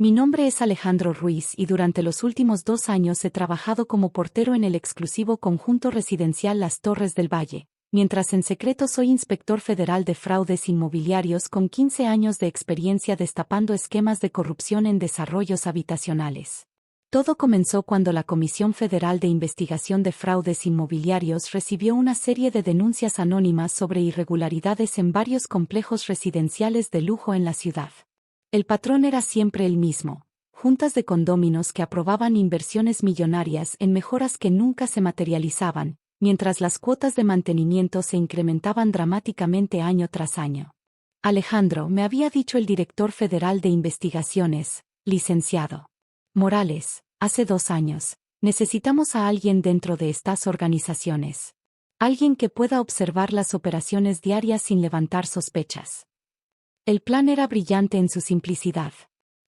Mi nombre es Alejandro Ruiz y durante los últimos 2 años he trabajado como portero en el exclusivo conjunto residencial Las Torres del Valle, mientras en secreto soy inspector federal de fraudes inmobiliarios con 15 años de experiencia destapando esquemas de corrupción en desarrollos habitacionales. Todo comenzó cuando la Comisión Federal de Investigación de Fraudes Inmobiliarios recibió una serie de denuncias anónimas sobre irregularidades en varios complejos residenciales de lujo en la ciudad. El patrón era siempre el mismo: juntas de condóminos que aprobaban inversiones millonarias en mejoras que nunca se materializaban, mientras las cuotas de mantenimiento se incrementaban dramáticamente año tras año. Alejandro, me había dicho el director federal de investigaciones, licenciado Morales, hace 2 años, necesitamos a alguien dentro de estas organizaciones. Alguien que pueda observar las operaciones diarias sin levantar sospechas. El plan era brillante en su simplicidad.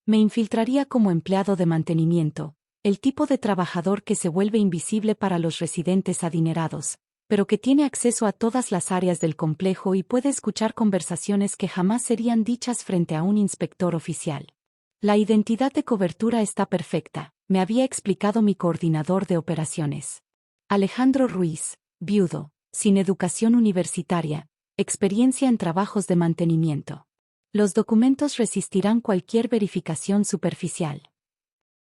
Me infiltraría como empleado de mantenimiento, el tipo de trabajador que se vuelve invisible para los residentes adinerados, pero que tiene acceso a todas las áreas del complejo y puede escuchar conversaciones que jamás serían dichas frente a un inspector oficial. La identidad de cobertura está perfecta, me había explicado mi coordinador de operaciones. Alejandro Ruiz, viudo, sin educación universitaria, experiencia en trabajos de mantenimiento. Los documentos resistirán cualquier verificación superficial.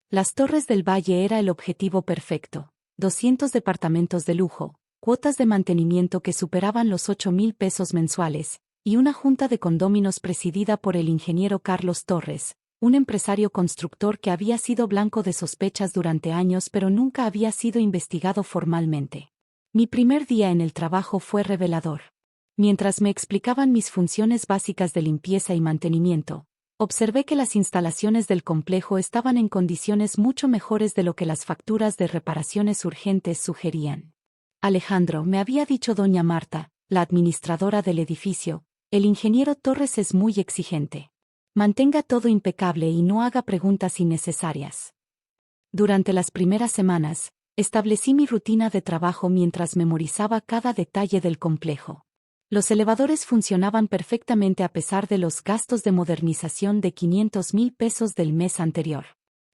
Las Torres del Valle era el objetivo perfecto: 200 departamentos de lujo, cuotas de mantenimiento que superaban los 8,000 pesos mensuales, y una junta de condóminos presidida por el ingeniero Carlos Torres, un empresario constructor que había sido blanco de sospechas durante años pero nunca había sido investigado formalmente. Mi primer día en el trabajo fue revelador. Mientras me explicaban mis funciones básicas de limpieza y mantenimiento, observé que las instalaciones del complejo estaban en condiciones mucho mejores de lo que las facturas de reparaciones urgentes sugerían. Alejandro, me había dicho doña Marta, la administradora del edificio, el ingeniero Torres es muy exigente. Mantenga todo impecable y no haga preguntas innecesarias. Durante las primeras semanas, establecí mi rutina de trabajo mientras memorizaba cada detalle del complejo. Los elevadores funcionaban perfectamente a pesar de los gastos de modernización de 500,000 pesos del mes anterior.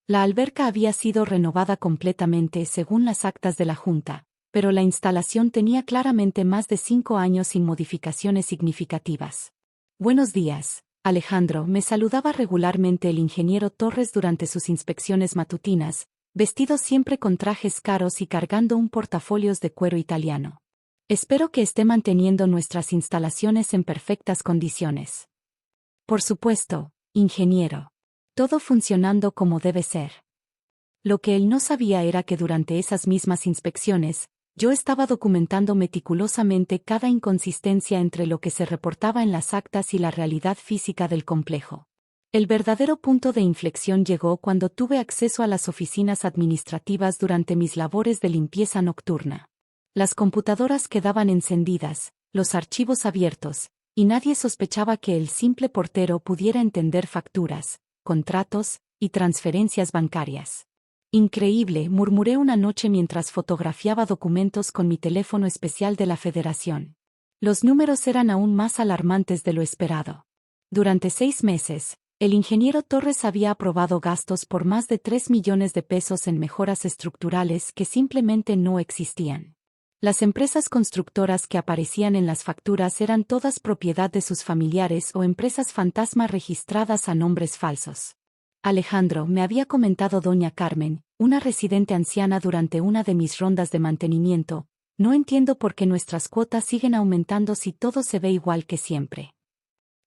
La alberca había sido renovada completamente según las actas de la Junta, pero la instalación tenía claramente más de 5 años sin modificaciones significativas. Buenos días, Alejandro, me saludaba regularmente el ingeniero Torres durante sus inspecciones matutinas, vestido siempre con trajes caros y cargando un portafolios de cuero italiano. Espero que esté manteniendo nuestras instalaciones en perfectas condiciones. Por supuesto, ingeniero. Todo funcionando como debe ser. Lo que él no sabía era que durante esas mismas inspecciones, yo estaba documentando meticulosamente cada inconsistencia entre lo que se reportaba en las actas y la realidad física del complejo. El verdadero punto de inflexión llegó cuando tuve acceso a las oficinas administrativas durante mis labores de limpieza nocturna. Las computadoras quedaban encendidas, los archivos abiertos, y nadie sospechaba que el simple portero pudiera entender facturas, contratos y transferencias bancarias. Increíble, murmuré una noche mientras fotografiaba documentos con mi teléfono especial de la Federación. Los números eran aún más alarmantes de lo esperado. Durante 6 meses, el ingeniero Torres había aprobado gastos por más de 3 millones de pesos en mejoras estructurales que simplemente no existían. Las empresas constructoras que aparecían en las facturas eran todas propiedad de sus familiares o empresas fantasma registradas a nombres falsos. Alejandro, me había comentado doña Carmen, una residente anciana durante una de mis rondas de mantenimiento, no entiendo por qué nuestras cuotas siguen aumentando si todo se ve igual que siempre.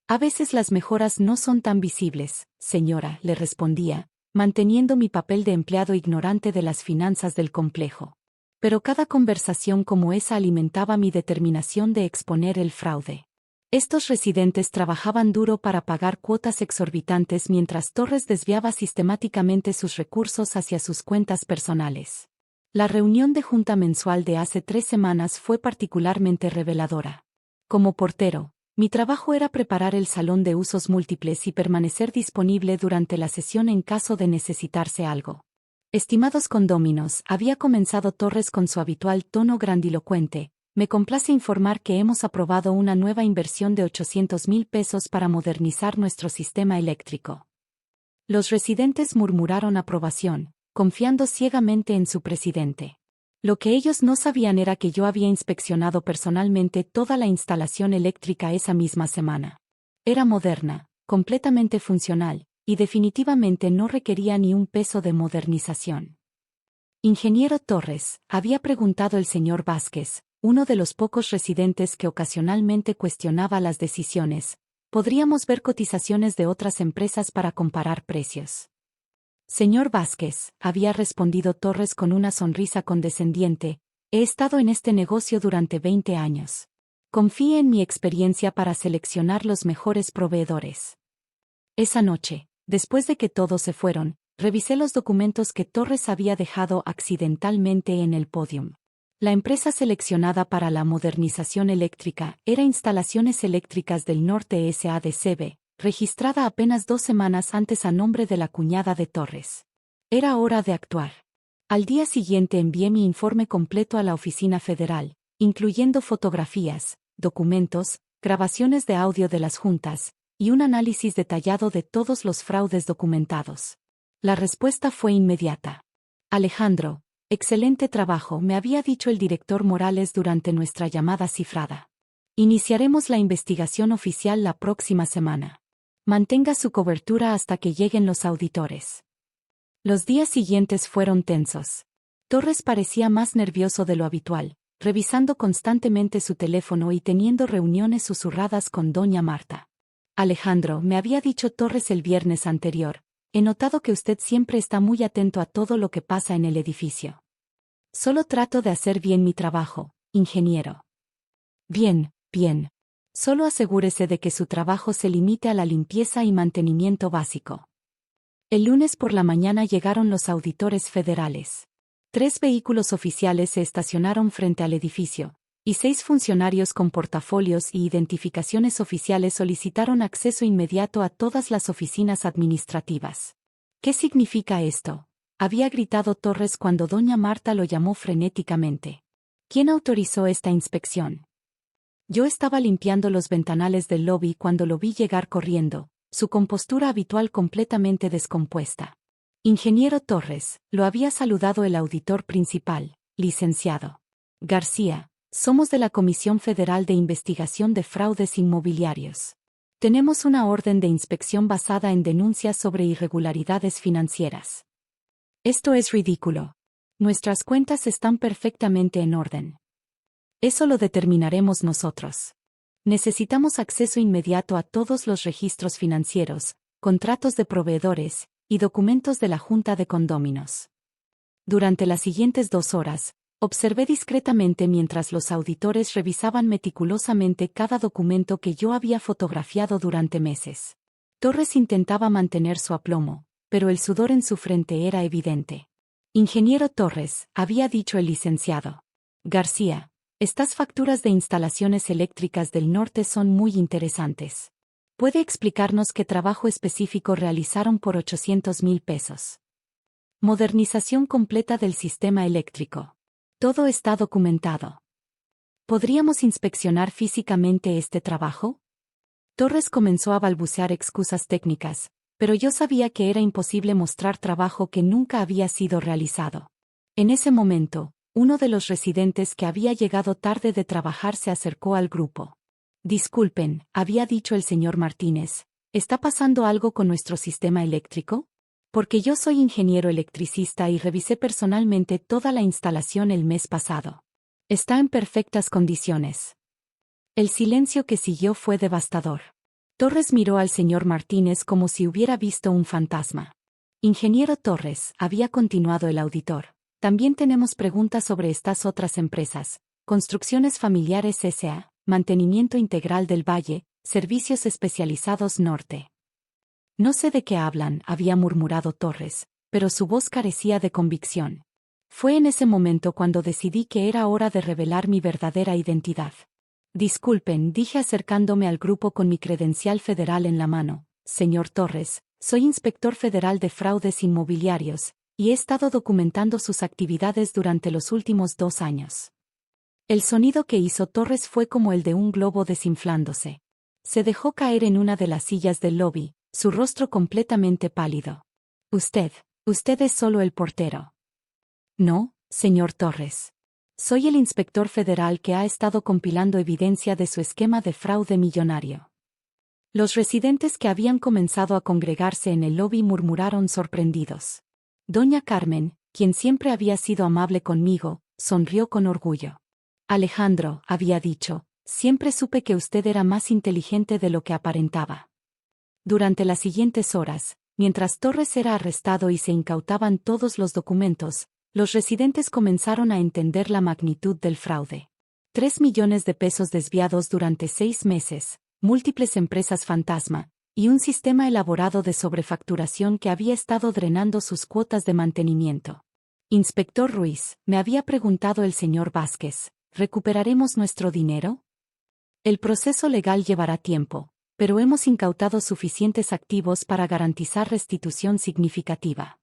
A veces las mejoras no son tan visibles, señora, le respondía, manteniendo mi papel de empleado ignorante de las finanzas del complejo. Pero cada conversación como esa alimentaba mi determinación de exponer el fraude. Estos residentes trabajaban duro para pagar cuotas exorbitantes mientras Torres desviaba sistemáticamente sus recursos hacia sus cuentas personales. La reunión de junta mensual de hace 3 semanas fue particularmente reveladora. Como portero, mi trabajo era preparar el salón de usos múltiples y permanecer disponible durante la sesión en caso de necesitarse algo. Estimados condóminos, había comenzado Torres con su habitual tono grandilocuente. Me complace informar que hemos aprobado una nueva inversión de 800,000 pesos para modernizar nuestro sistema eléctrico. Los residentes murmuraron aprobación, confiando ciegamente en su presidente. Lo que ellos no sabían era que yo había inspeccionado personalmente toda la instalación eléctrica esa misma semana. Era moderna, completamente funcional, y definitivamente no requería ni un peso de modernización. Ingeniero Torres, había preguntado el señor Vázquez, uno de los pocos residentes que ocasionalmente cuestionaba las decisiones. Podríamos ver cotizaciones de otras empresas para comparar precios. Señor Vázquez, había respondido Torres con una sonrisa condescendiente, he estado en este negocio durante 20 años. Confíe en mi experiencia para seleccionar los mejores proveedores. Esa noche, después de que todos se fueron, revisé los documentos que Torres había dejado accidentalmente en el podium. La empresa seleccionada para la modernización eléctrica era Instalaciones Eléctricas del Norte S.A.D.C.B., registrada apenas 2 semanas antes a nombre de la cuñada de Torres. Era hora de actuar. Al día siguiente envié mi informe completo a la oficina federal, incluyendo fotografías, documentos, grabaciones de audio de las juntas, y un análisis detallado de todos los fraudes documentados. La respuesta fue inmediata. Alejandro, excelente trabajo, me había dicho el director Morales durante nuestra llamada cifrada. Iniciaremos la investigación oficial la próxima semana. Mantenga su cobertura hasta que lleguen los auditores. Los días siguientes fueron tensos. Torres parecía más nervioso de lo habitual, revisando constantemente su teléfono y teniendo reuniones susurradas con doña Marta. Alejandro, me había dicho Torres el viernes anterior, he notado que usted siempre está muy atento a todo lo que pasa en el edificio. Solo trato de hacer bien mi trabajo, ingeniero. Bien, bien. Solo asegúrese de que su trabajo se limite a la limpieza y mantenimiento básico. El lunes por la mañana llegaron los auditores federales. 3 vehículos oficiales se estacionaron frente al edificio, y 6 funcionarios con portafolios y identificaciones oficiales solicitaron acceso inmediato a todas las oficinas administrativas. ¿Qué significa esto?, había gritado Torres cuando doña Marta lo llamó frenéticamente. ¿Quién autorizó esta inspección? Yo estaba limpiando los ventanales del lobby cuando lo vi llegar corriendo, su compostura habitual completamente descompuesta. Ingeniero Torres, lo había saludado el auditor principal, licenciado García. Somos de la Comisión Federal de Investigación de Fraudes Inmobiliarios. Tenemos una orden de inspección basada en denuncias sobre irregularidades financieras. Esto es ridículo. Nuestras cuentas están perfectamente en orden. Eso lo determinaremos nosotros. Necesitamos acceso inmediato a todos los registros financieros, contratos de proveedores, y documentos de la Junta de Condóminos. Durante las siguientes 2 horas, observé discretamente mientras los auditores revisaban meticulosamente cada documento que yo había fotografiado durante meses. Torres intentaba mantener su aplomo, pero el sudor en su frente era evidente. Ingeniero Torres, había dicho el licenciado García, estas facturas de Instalaciones Eléctricas del Norte son muy interesantes. ¿Puede explicarnos qué trabajo específico realizaron por 800,000 pesos? Modernización completa del sistema eléctrico. Todo está documentado. ¿Podríamos inspeccionar físicamente este trabajo? Torres comenzó a balbucear excusas técnicas, pero yo sabía que era imposible mostrar trabajo que nunca había sido realizado. En ese momento, uno de los residentes que había llegado tarde de trabajar se acercó al grupo. Disculpen, había dicho el señor Martínez, ¿está pasando algo con nuestro sistema eléctrico? Porque yo soy ingeniero electricista y revisé personalmente toda la instalación el mes pasado. Está en perfectas condiciones. El silencio que siguió fue devastador. Torres miró al señor Martínez como si hubiera visto un fantasma. Ingeniero Torres, había continuado el auditor. También tenemos preguntas sobre estas otras empresas. Construcciones Familiares S.A., Mantenimiento Integral del Valle, Servicios Especializados Norte. No sé de qué hablan, había murmurado Torres, pero su voz carecía de convicción. Fue en ese momento cuando decidí que era hora de revelar mi verdadera identidad. Disculpen, dije acercándome al grupo con mi credencial federal en la mano. Señor Torres, soy inspector federal de fraudes inmobiliarios, y he estado documentando sus actividades durante los últimos 2 años. El sonido que hizo Torres fue como el de un globo desinflándose. Se dejó caer en una de las sillas del lobby, su rostro completamente pálido. Usted es solo el portero. No, señor Torres. Soy el inspector federal que ha estado compilando evidencia de su esquema de fraude millonario. Los residentes que habían comenzado a congregarse en el lobby murmuraron sorprendidos. Doña Carmen, quien siempre había sido amable conmigo, sonrió con orgullo. Alejandro, había dicho, siempre supe que usted era más inteligente de lo que aparentaba. Durante las siguientes horas, mientras Torres era arrestado y se incautaban todos los documentos, los residentes comenzaron a entender la magnitud del fraude. 3 millones de pesos desviados durante 6 meses, múltiples empresas fantasma, y un sistema elaborado de sobrefacturación que había estado drenando sus cuotas de mantenimiento. Inspector Ruiz, me había preguntado el señor Vázquez, ¿recuperaremos nuestro dinero? El proceso legal llevará tiempo, pero hemos incautado suficientes activos para garantizar restitución significativa.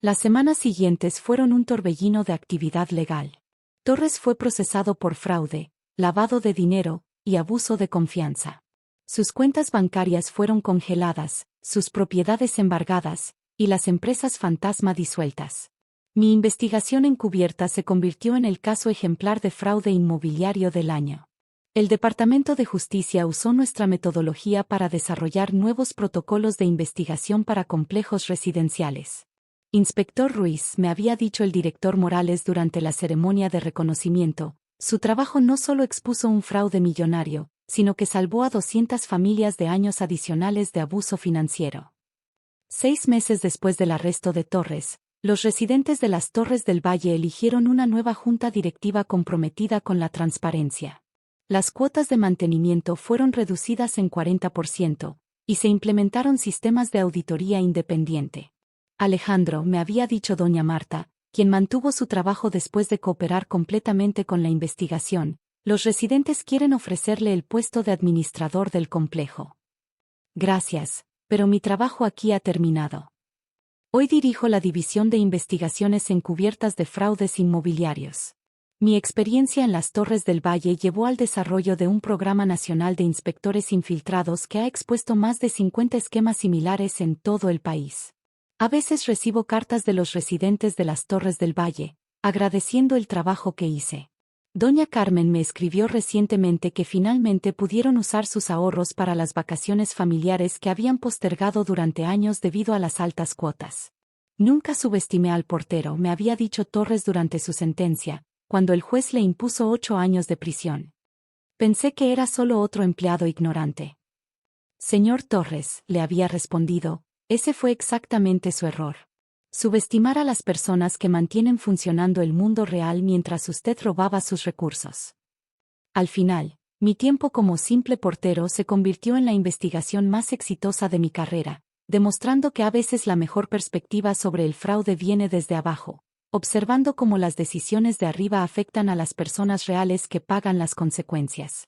Las semanas siguientes fueron un torbellino de actividad legal. Torres fue procesado por fraude, lavado de dinero y abuso de confianza. Sus cuentas bancarias fueron congeladas, sus propiedades embargadas, y las empresas fantasma disueltas. Mi investigación encubierta se convirtió en el caso ejemplar de fraude inmobiliario del año. El Departamento de Justicia usó nuestra metodología para desarrollar nuevos protocolos de investigación para complejos residenciales. Inspector Ruiz, me había dicho el director Morales durante la ceremonia de reconocimiento, su trabajo no solo expuso un fraude millonario, sino que salvó a 200 familias de años adicionales de abuso financiero. 6 meses después del arresto de Torres, los residentes de las Torres del Valle eligieron una nueva junta directiva comprometida con la transparencia. Las cuotas de mantenimiento fueron reducidas en 40%, y se implementaron sistemas de auditoría independiente. Alejandro, me había dicho doña Marta, quien mantuvo su trabajo después de cooperar completamente con la investigación, los residentes quieren ofrecerle el puesto de administrador del complejo. Gracias, pero mi trabajo aquí ha terminado. Hoy dirijo la División de Investigaciones Encubiertas de Fraudes Inmobiliarios. Mi experiencia en las Torres del Valle llevó al desarrollo de un programa nacional de inspectores infiltrados que ha expuesto más de 50 esquemas similares en todo el país. A veces recibo cartas de los residentes de las Torres del Valle, agradeciendo el trabajo que hice. Doña Carmen me escribió recientemente que finalmente pudieron usar sus ahorros para las vacaciones familiares que habían postergado durante años debido a las altas cuotas. Nunca subestimé al portero, me había dicho Torres durante su sentencia, cuando el juez le impuso 8 años de prisión. Pensé que era solo otro empleado ignorante. Señor Torres, le había respondido, ese fue exactamente su error. Subestimar a las personas que mantienen funcionando el mundo real mientras usted robaba sus recursos. Al final, mi tiempo como simple portero se convirtió en la investigación más exitosa de mi carrera, demostrando que a veces la mejor perspectiva sobre el fraude viene desde abajo, observando cómo las decisiones de arriba afectan a las personas reales que pagan las consecuencias.